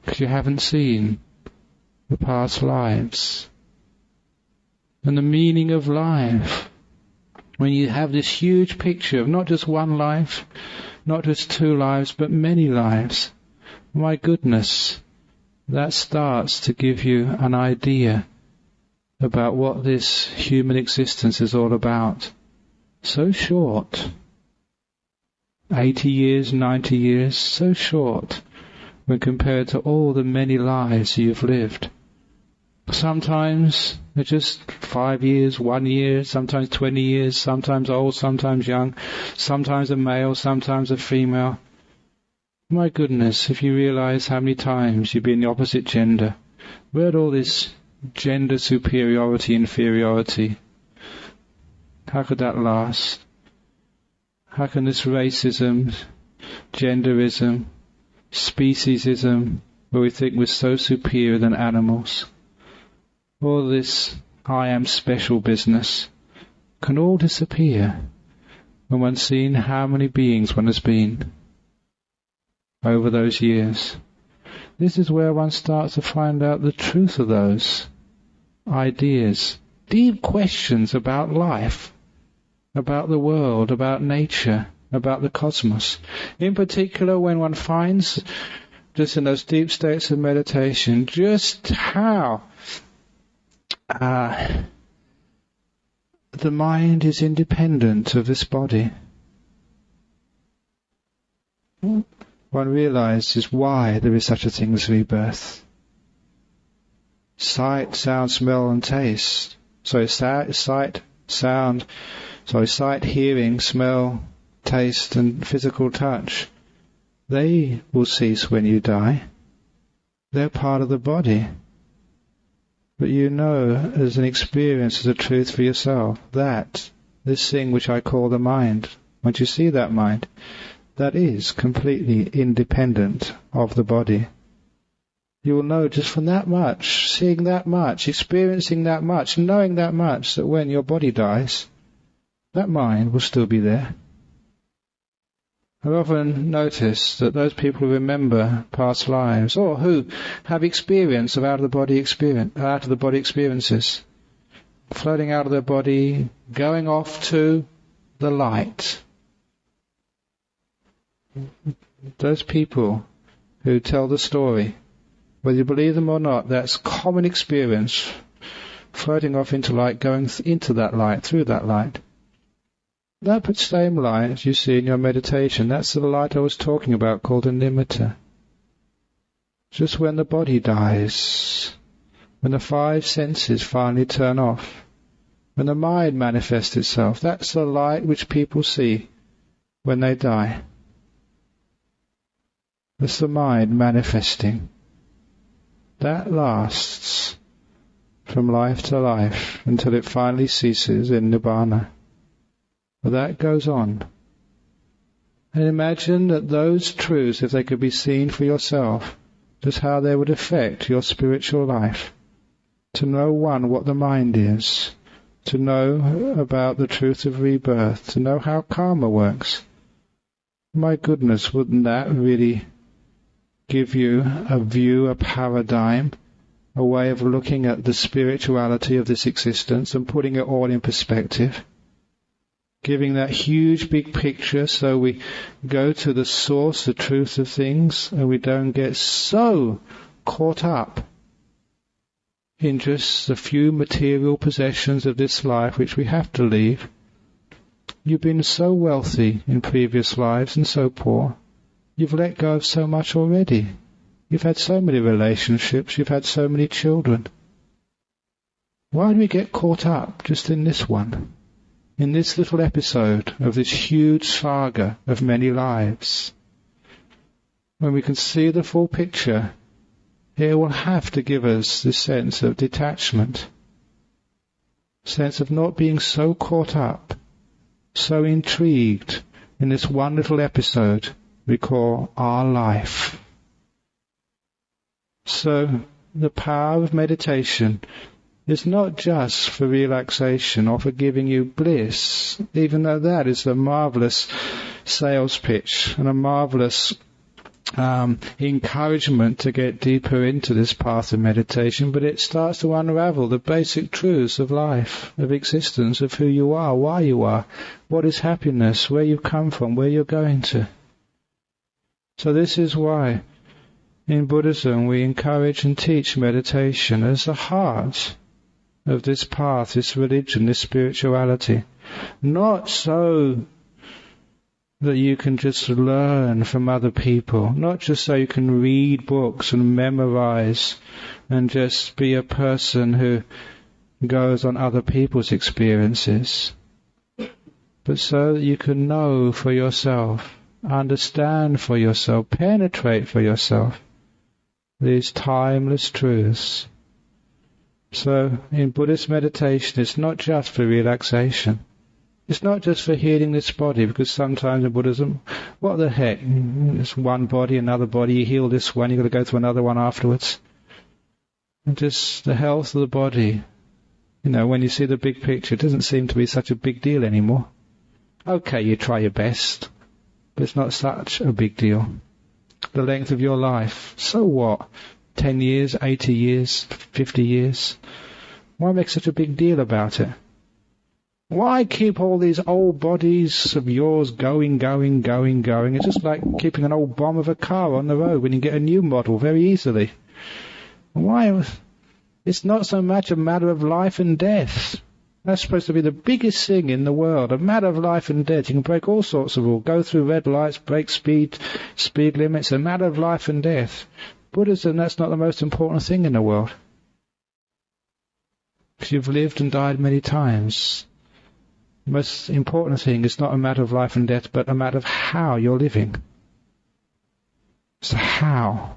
Because you haven't seen the past lives. And the meaning of life. When you have this huge picture of not just one life, not just two lives, but many lives. My goodness, that starts to give you an idea about what this human existence is all about. So short. 80 years, 90 years, so short when compared to all the many lives you've lived. Sometimes they're just 5 years, 1 year, sometimes 20 years, sometimes old, sometimes young, sometimes a male, sometimes a female. My goodness, if you realize how many times you've been the opposite gender, where'd all this gender superiority, inferiority, how could that last? How can this racism, genderism, speciesism, where we think we're so superior than animals, all this I am special business, can all disappear when one's seen how many beings one has been over those years? This is where one starts to find out the truth of those ideas, deep questions about life, about the world, about nature, about the cosmos. In particular, when one finds, just in those deep states of meditation, just how the mind is independent of this body. One realizes why there is such a thing as rebirth. Sight, sound, smell and taste. Sight, hearing, smell, taste and physical touch. They will cease when you die. They're part of the body. But you know as an experience, as a truth for yourself, that this thing which I call the mind, once you see that mind, that is completely independent of the body. You will know just from that much, seeing that much, experiencing that much, knowing that much, that when your body dies, that mind will still be there. I've often noticed that those people who remember past lives, or who have experience of out of the body experiences, floating out of their body, going off to the light. Those people who tell the story, whether you believe them or not, that's common experience, floating off into light, going into that light, through that light. That same light you see in your meditation, that's the light I was talking about, called a nimitta. Just when the body dies, when the 5 senses finally turn off, when the mind manifests itself, that's the light which people see when they die. That's the mind manifesting. That lasts from life to life until it finally ceases in Nibbana. But that goes on. And imagine that those truths, if they could be seen for yourself, just how they would affect your spiritual life. To know, one, what the mind is. To know about the truth of rebirth. To know how karma works. My goodness, wouldn't that really give you a view, a paradigm, a way of looking at the spirituality of this existence and putting it all in perspective? Giving that huge big picture so we go to the source, the truth of things, and we don't get so caught up in just the few material possessions of this life which we have to leave. You've been so wealthy in previous lives and so poor. You've let go of so much already. You've had so many relationships, you've had so many children. Why do we get caught up just in this one? In this little episode of this huge saga of many lives? When we can see the full picture, it will have to give us this sense of detachment, sense of not being so caught up, so intrigued in this one little episode we call our life. So the power of meditation is not just for relaxation or for giving you bliss, even though that is a marvelous sales pitch and a marvelous encouragement to get deeper into this path of meditation, but it starts to unravel the basic truths of life, of existence, of who you are, why you are, what is happiness, where you've come from, where you're going to. So this is why in Buddhism we encourage and teach meditation as the heart of this path, this religion, this spirituality. Not so that you can just learn from other people, not just so you can read books and memorize and just be a person who goes on other people's experiences, but so that you can know for yourself, understand for yourself, penetrate for yourself these timeless truths. So in Buddhist meditation, it's not just for relaxation. It's not just for healing this body, because sometimes in Buddhism, what the heck? It's one body, another body, you heal this one, you've got to go through another one afterwards. And just the health of the body. You know, when you see the big picture, it doesn't seem to be such a big deal anymore. Okay, you try your best, but it's not such a big deal. The length of your life, so what? 10 years, 80 years, 50 years? Why make such a big deal about it? Why keep all these old bodies of yours going? It's just like keeping an old bomb of a car on the road when you get a new model very easily. Why? It's not so much a matter of life and death. That's supposed to be the biggest thing in the world, a matter of life and death. You can break all sorts of rules, go through red lights, break speed limits, a matter of life and death. Buddhism, that's not the most important thing in the world. Because you've lived and died many times. The most important thing is not a matter of life and death, but a matter of how you're living. It's the how,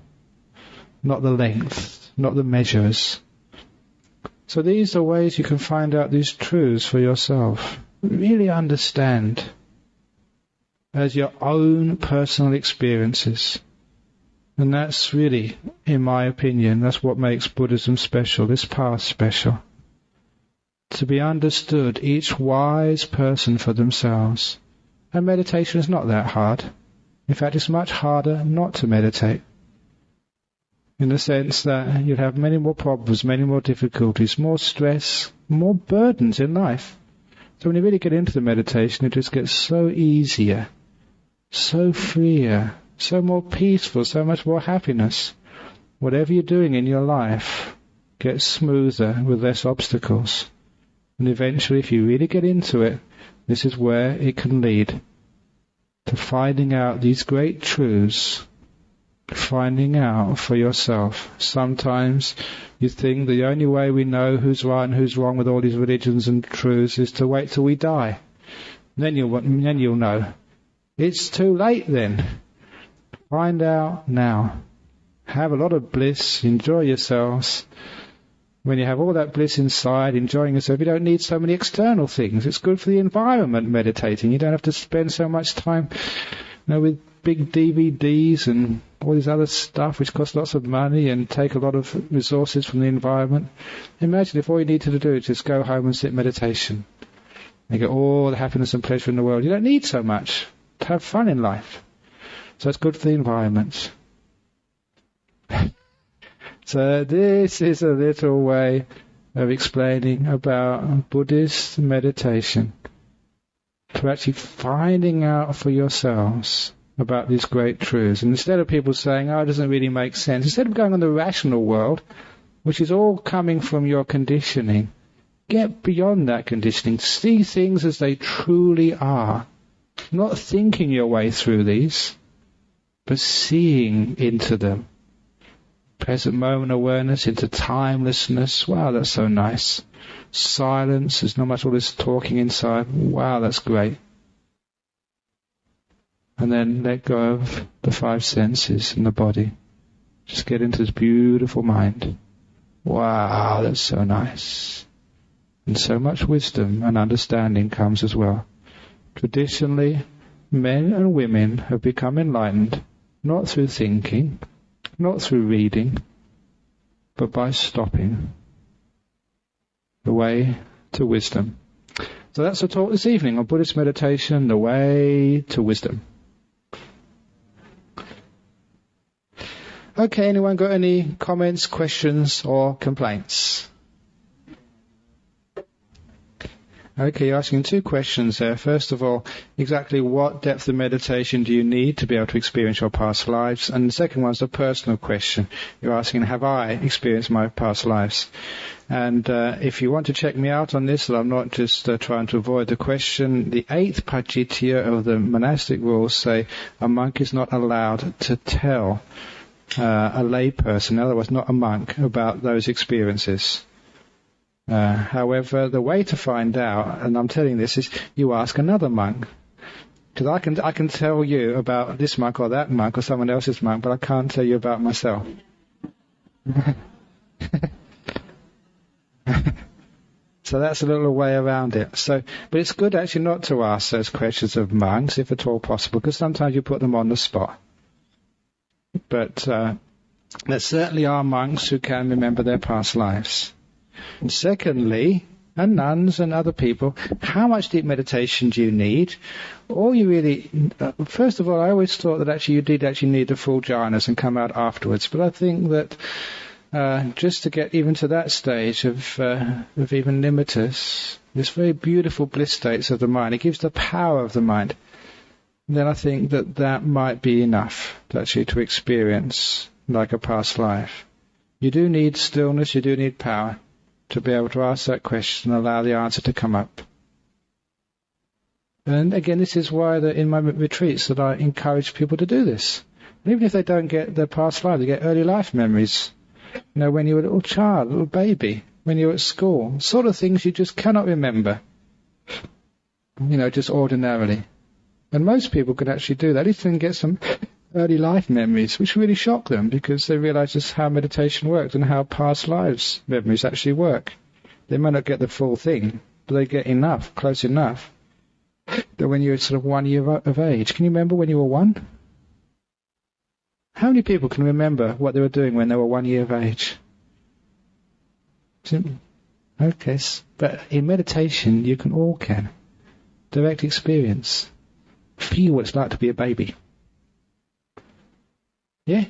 not the length, not the measures. So these are ways you can find out these truths for yourself. Really understand as your own personal experiences. And that's really, in my opinion, that's what makes Buddhism special, this path special. To be understood, each wise person for themselves. And meditation is not that hard. In fact, it's much harder not to meditate. In the sense that you'll have many more problems, many more difficulties, more stress, more burdens in life. So when you really get into the meditation, it just gets so easier, so freer, so more peaceful, so much more happiness. Whatever you're doing in your life gets smoother with less obstacles. And eventually, if you really get into it, this is where it can lead to finding out these great truths, finding out for yourself. Sometimes you think the only way we know who's right and who's wrong with all these religions and truths is to wait till we die. Then you'll know. It's too late then. Find out now. Have a lot of bliss, enjoy yourselves. When you have all that bliss inside, enjoying yourself, you don't need so many external things. It's good for the environment, meditating. You don't have to spend so much time, with big DVDs and all this other stuff which costs lots of money and take a lot of resources from the environment. Imagine if all you needed to do is just go home and sit meditation. You get all the happiness and pleasure in the world. You don't need so much to have fun in life. So it's good for the environment. So this is a little way of explaining about Buddhist meditation, to actually finding out for yourselves about these great truths. And instead of people saying, it doesn't really make sense, instead of going on the rational world, which is all coming from your conditioning, get beyond that conditioning. See things as they truly are. Not thinking your way through these, but seeing into them. Present moment awareness into timelessness. Wow, that's so nice. Silence. There's not much all this talking inside. Wow, that's great. And then let go of the five senses in the body. Just get into this beautiful mind. Wow, that's so nice. And so much wisdom and understanding comes as well. Traditionally, men and women have become enlightened, not through thinking, not through reading, but by stopping. The way to wisdom. So that's the talk this evening on Buddhist meditation, the way to wisdom. Okay, anyone got any comments, questions or complaints? Okay, you're asking two questions there. First of all, exactly what depth of meditation do you need to be able to experience your past lives? And the second one's a personal question. You're asking, have I experienced my past lives? And if you want to check me out on this, that I'm not just trying to avoid the question, the 8th Pajitya of the monastic rules say a monk is not allowed to tell a lay person, in other words, not a monk, about those experiences. However, the way to find out, and I'm telling this, is you ask another monk. Because I can tell you about this monk or that monk or someone else's monk, but I can't tell you about myself. So that's a little way around it. But it's good actually not to ask those questions of monks, if at all possible, because sometimes you put them on the spot. But there certainly are monks who can remember their past lives. And secondly, and nuns and other people, how much deep meditation do you need? Or you really, first of all, I always thought that actually you did actually need the full jhanas and come out afterwards. But I think that just to get even to that stage of even nimittas, this very beautiful bliss states of the mind, it gives the power of the mind. Then I think that might be enough to experience like a past life. You do need stillness, you do need power to be able to ask that question and allow the answer to come up. And again, this is why in my retreats that I encourage people to do this. And even if they don't get their past life, they get early life memories. You know, when you were a little child, a little baby, when you were at school, sort of things you just cannot remember, you know, just ordinarily. And most people can actually do that. At least they can get some early life memories, which really shock them because they realize just how meditation works and how past lives memories actually work. They may not get the full thing, but they get enough, close enough, that when you're sort of 1 year of age. Can you remember when you were 1? How many people can remember what they were doing when they were 1 year of age? Okay, but in meditation, you can all can. Direct experience. Feel what it's like to be a baby. Yeah?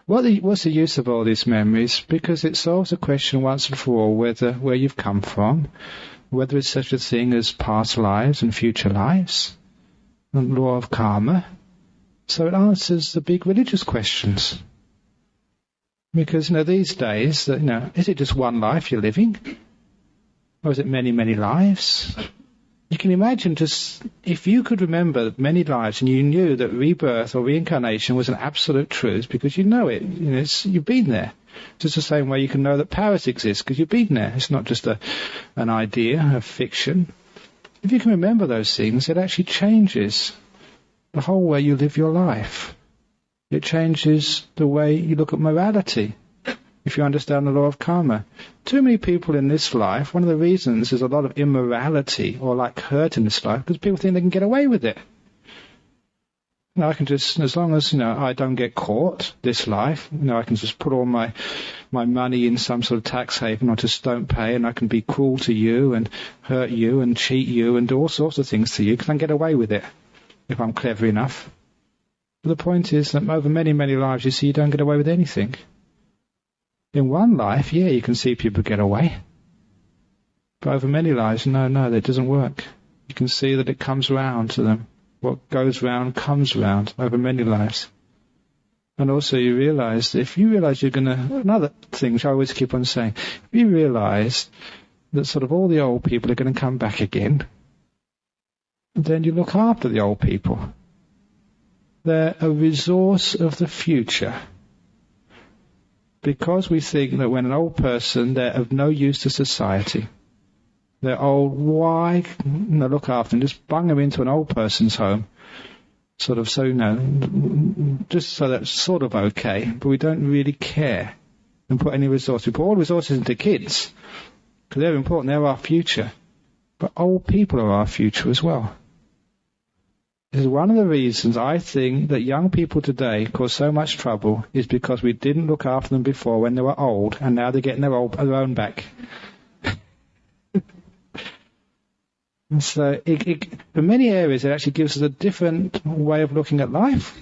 What's the use of all these memories? Because it solves the question once and for all where you've come from, whether it's such a thing as past lives and future lives, and law of karma. So it answers the big religious questions. Because, these days, is it just one life you're living? Or is it many, many lives? You can imagine just, if you could remember many lives and you knew that rebirth or reincarnation was an absolute truth because you know it, you've been there. Just the same way you can know that Paris exists because you've been there. It's not just an idea, a fiction. If you can remember those things, it actually changes the whole way you live your life. It changes the way you look at morality, if you understand the law of karma. Too many people in this life, one of the reasons there's a lot of immorality or hurt in this life, because people think they can get away with it. I can just, as long as, I don't get caught this life, I can just put all my money in some sort of tax haven, or just don't pay, and I can be cruel to you and hurt you and cheat you and do all sorts of things to you, because I can get away with it if I'm clever enough. But the point is that over many, many lives, you see, you don't get away with anything. In one life, you can see people get away. But over many lives, no, that doesn't work. You can see that it comes round to them. What goes round comes round over many lives. And also you realize that if you realize you're going to, another thing which I always keep on saying, if you realize that sort of all the old people are going to come back again, then you look after the old people. They're a resource of the future. Because we think that when an old person, they're of no use to society. They're old, why look after them? Just bung them into an old person's home. Sort of, just so that's sort of okay, but we don't really care and put any resources. We put all resources into kids. because they're important, they're our future. But old people are our future as well. This is one of the reasons I think that young people today cause so much trouble, is because we didn't look after them before when they were old, and now they're getting their own back. So in many areas it actually gives us a different way of looking at life.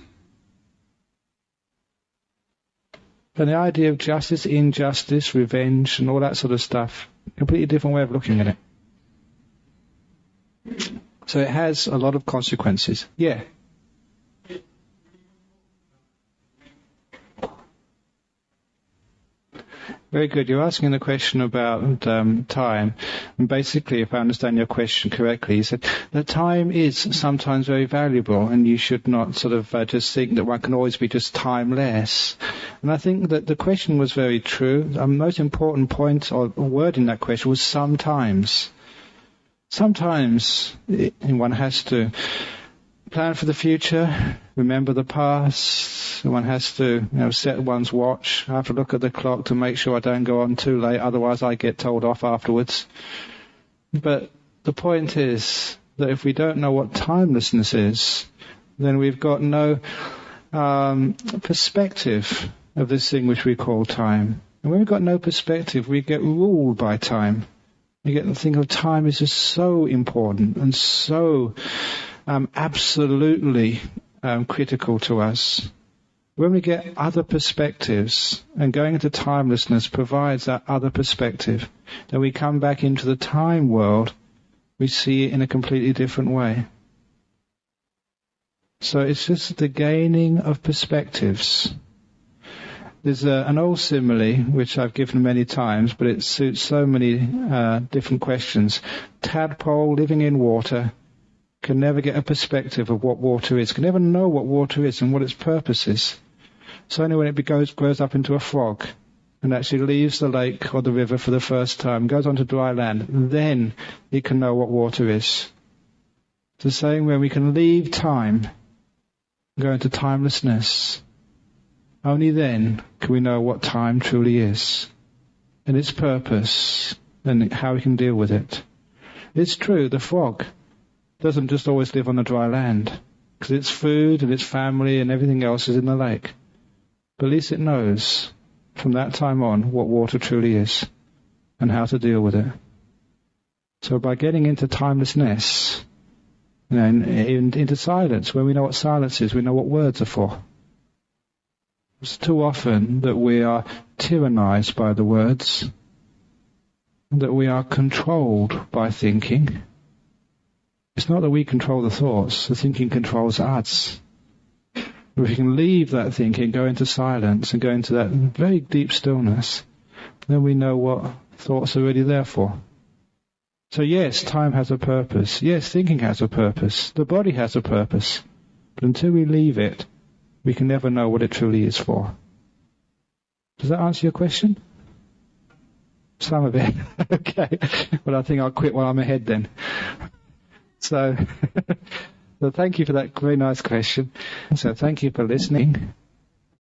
And the idea of justice, injustice, revenge, and all that sort of stuff, completely different way of looking at it. So it has a lot of consequences. Yeah. Very good. You're asking a question about time. And basically, if I understand your question correctly, you said that time is sometimes very valuable, and you should not sort of just think that one can always be just timeless. And I think that the question was very true. The most important point or word in that question was sometimes. Sometimes one has to plan for the future, remember the past. One has to set one's watch. I have to look at the clock to make sure I don't go on too late, otherwise I get told off afterwards. But the point is that if we don't know what timelessness is, then we've got no perspective of this thing which we call time. And when we've got no perspective, we get ruled by time. You get the thing of time is just so important and so absolutely critical to us. When we get other perspectives, and going into timelessness provides that other perspective, then we come back into the time world, we see it in a completely different way. So it's just the gaining of perspectives. There's an old simile, which I've given many times, but it suits so many different questions. Tadpole living in water can never get a perspective of what water is, can never know what water is and what its purpose is. So only when it grows up into a frog and actually leaves the lake or the river for the first time, goes onto dry land, then it can know what water is. It's the same when we can leave time, go into timelessness. Only then can we know what time truly is, and its purpose, and how we can deal with it. It's true, the frog doesn't just always live on the dry land, because its food and its family and everything else is in the lake. But at least it knows, from that time on, what water truly is, and how to deal with it. So by getting into timelessness, into silence, when we know what silence is, we know what words are for. It's too often that we are tyrannized by the words, that we are controlled by thinking. It's not that we control the thoughts, the thinking controls us. If we can leave that thinking, go into silence and go into that very deep stillness, then we know what thoughts are really there for. So yes, time has a purpose. Yes, thinking has a purpose. The body has a purpose. But until we leave it, we can never know what it truly is for. Does that answer your question? Some of it. Okay. Well, I think I'll quit while I'm ahead then. So thank you for that very nice question. So thank you for listening.